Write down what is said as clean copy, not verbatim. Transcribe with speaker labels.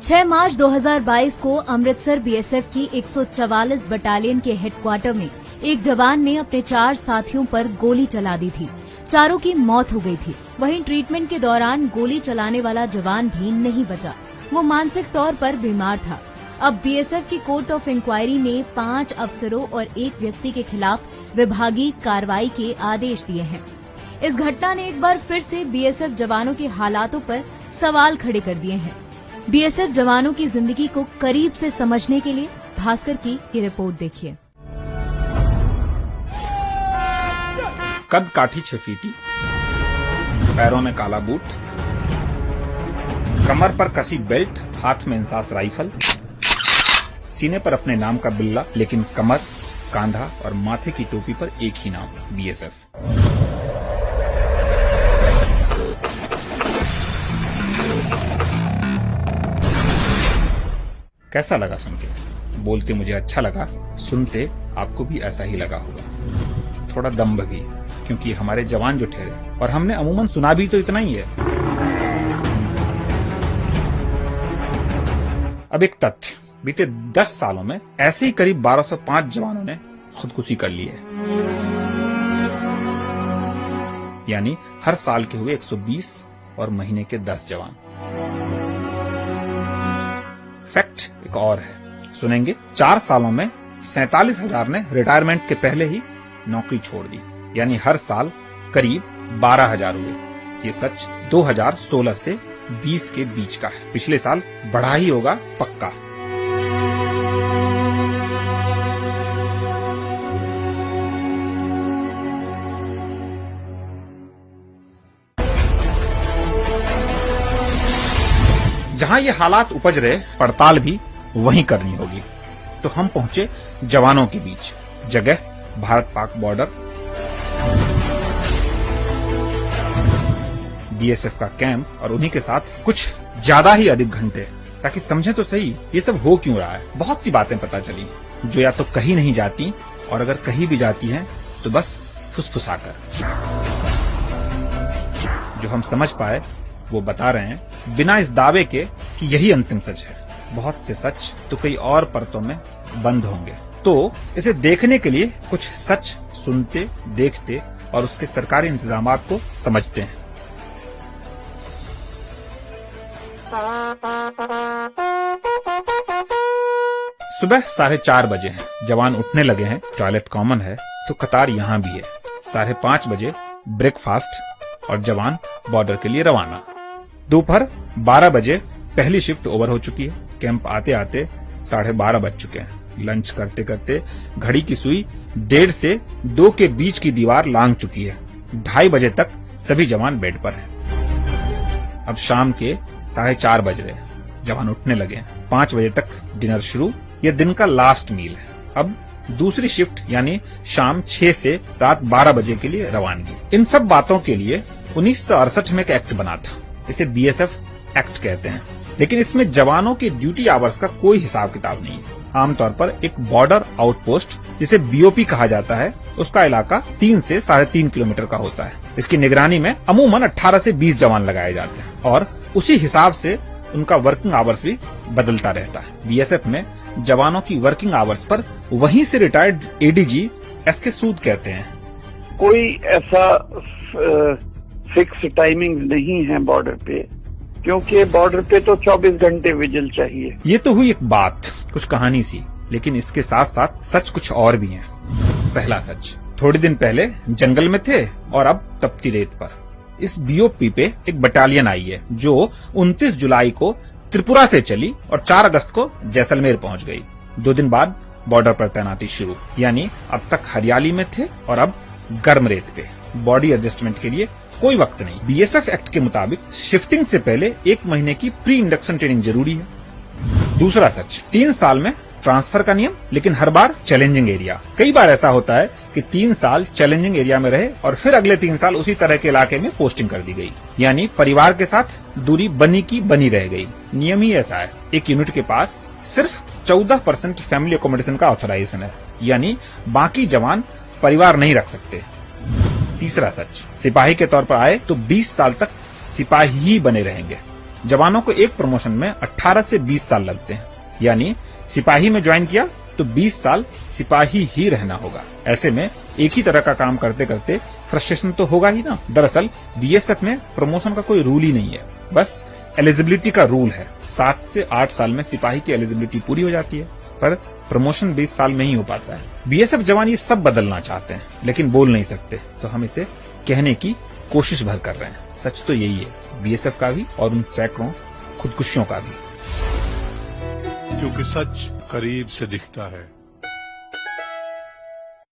Speaker 1: 6 मार्च 2022 को अमृतसर बीएसएफ की 144 बटालियन के हेडक्वार्टर में एक जवान ने अपने 4 साथियों पर गोली चला दी थी। चारों की मौत हो गई थी। वहीं ट्रीटमेंट के दौरान गोली चलाने वाला जवान भी नहीं बचा। वो मानसिक तौर पर बीमार था। अब बीएसएफ की कोर्ट ऑफ इंक्वायरी ने 5 अफसरों और 1 व्यक्ति के खिलाफ विभागीय कार्रवाई के आदेश दिए हैं। इस घटना ने एक बार फिर से बीएसएफ जवानों के हालातों पर सवाल खड़े कर दिए हैं। बीएसएफ जवानों की जिंदगी को करीब से समझने के लिए भास्कर की ये रिपोर्ट देखिए।
Speaker 2: कद काठी 6 फीटी, पैरों में काला बूट, कमर पर कसी बेल्ट, हाथ में इंसास राइफल, सीने पर अपने नाम का बिल्ला, लेकिन कमर, कांधा और माथे की टोपी पर एक ही नाम, बीएसएफ। कैसा लगा सुन के? बोलते मुझे अच्छा लगा, सुनते आपको भी ऐसा ही लगा होगा। थोड़ा दम भगी, क्योंकि हमारे जवान जो ठहरे, और हमने अमूमन सुना भी तो इतना ही है। अब एक तथ्य, बीते 10 सालों में ऐसे ही करीब 1205 जवानों ने खुदकुशी कर ली है। यानी हर साल के हुए 120 और महीने के 10 जवान। फैक्ट एक और है, सुनेंगे। 4 सालों में 47,000 ने रिटायरमेंट के पहले ही नौकरी छोड़ दी, यानी हर साल करीब 12,000 हुए। ये सच 2016 से 20 के बीच का है। पिछले साल बढ़ा ही होगा पक्का। जहां ये हालात उपज रहे, पड़ताल भी वहीं करनी होगी। तो हम पहुंचे जवानों के बीच। जगह भारत पाक बॉर्डर। बीएसएफ का कैंप और उन्हीं के साथ कुछ ज्यादा ही अधिक घंटे, ताकि समझें तो सही ये सब हो क्यों रहा है। बहुत सी बातें पता चली जो या तो कहीं नहीं जाती, और अगर कहीं भी जाती हैं तो बस फुसफुसाकर। जो हम समझ पाए वो बता रहे हैं, बिना इस दावे के कि यही अंतिम सच है। बहुत से सच तो कई और परतों में बंद होंगे। तो इसे देखने के लिए कुछ सच सुनते, देखते और उसके सरकारी इंतजामात को समझते हैं। सुबह 4:30 बजे हैं। जवान उठने लगे हैं। टॉयलेट कॉमन है तो कतार यहाँ भी है। 5:30 बजे ब्रेकफास्ट और जवान बॉर्डर के लिए रवाना। दोपहर 12 बजे पहली शिफ्ट ओवर हो चुकी है। कैंप आते आते 12:30 बज चुके हैं। लंच करते करते घड़ी की सुई 1:30 से 2 के बीच की दीवार लांघ चुकी है। 2:30 बजे तक सभी जवान बेड पर हैं। अब शाम के 4:30 बज रहे हैं। जवान उठने लगे हैं। 5 बजे तक डिनर शुरू। यह दिन का लास्ट मील है। अब दूसरी शिफ्ट यानी शाम 6 से रात 12 बजे के लिए रवानगी। इन सब बातों के लिए 1968 में एक एक्ट बना था। इसे बीएसएफ एक्ट कहते हैं, लेकिन इसमें जवानों के ड्यूटी आवर्स का कोई हिसाब किताब नहीं है। आमतौर पर एक बॉर्डर आउटपोस्ट, जिसे बीओपी कहा जाता है, उसका इलाका 3 से 3.5 किलोमीटर का होता है। इसकी निगरानी में अमूमन 18 से 20 जवान लगाए जाते हैं, और उसी हिसाब से उनका वर्किंग आवर्स भी बदलता रहता है। बीएसएफ में जवानों की वर्किंग आवर्स पर वहीं से रिटायर्ड एडीजी एसके सूद कहते हैं,
Speaker 3: कोई ऐसा फिक्स टाइमिंग नहीं है बॉर्डर पे, क्योंकि बॉर्डर पे तो 24 घंटे विजिल चाहिए।
Speaker 2: ये तो हुई एक बात, कुछ कहानी सी, लेकिन इसके साथ साथ सच कुछ और भी है। पहला सच, थोड़े दिन पहले जंगल में थे और अब तपती रेत पर। इस बीओपी पे एक बटालियन आई है जो 29 जुलाई को त्रिपुरा से चली और 4 अगस्त को जैसलमेर पहुंच गई। 2 दिन बाद बॉर्डर पर तैनाती शुरू, यानी अब तक हरियाली में थे और अब गर्म रेत पे। बॉडी एडजस्टमेंट के लिए कोई वक्त नहीं। बीएसएफ एक्ट के मुताबिक शिफ्टिंग से पहले 1 महीने की प्री इंडक्शन ट्रेनिंग जरूरी है। दूसरा सच, 3 साल में ट्रांसफर का नियम, लेकिन हर बार चैलेंजिंग एरिया। कई बार ऐसा होता है कि 3 साल चैलेंजिंग एरिया में रहे और फिर अगले 3 साल उसी तरह के इलाके में पोस्टिंग कर दी गई, यानी परिवार के साथ दूरी बनी की बनी रह गई। नियम ही ऐसा है। एक यूनिट के पास सिर्फ 14% फैमिली अकोमोडेशन का ऑथराइजेशन है, यानी बाकी जवान परिवार नहीं रख सकते। तीसरा सच, सिपाही के तौर पर आए तो 20 साल तक सिपाही ही बने रहेंगे। जवानों को एक प्रमोशन में 18 से 20 साल लगते हैं, यानी सिपाही में ज्वाइन किया तो 20 साल सिपाही ही रहना होगा। ऐसे में एक ही तरह का काम करते करते फ्रस्ट्रेशन तो होगा ही ना। दरअसल बीएसएफ में प्रमोशन का कोई रूल ही नहीं है, बस एलिजिबिलिटी का रूल है। 7 से 8 साल में सिपाही की एलिजिबिलिटी पूरी हो जाती है, पर प्रमोशन 20 साल में ही हो पाता है। बीएसएफ जवान ये सब बदलना चाहते हैं, लेकिन बोल नहीं सकते, तो हम इसे कहने की कोशिश भर कर रहे हैं। सच तो यही है, बीएसएफ का भी और उन सैकड़ों खुदकुशियों का भी।
Speaker 4: क्योंकि सच करीब से दिखता है।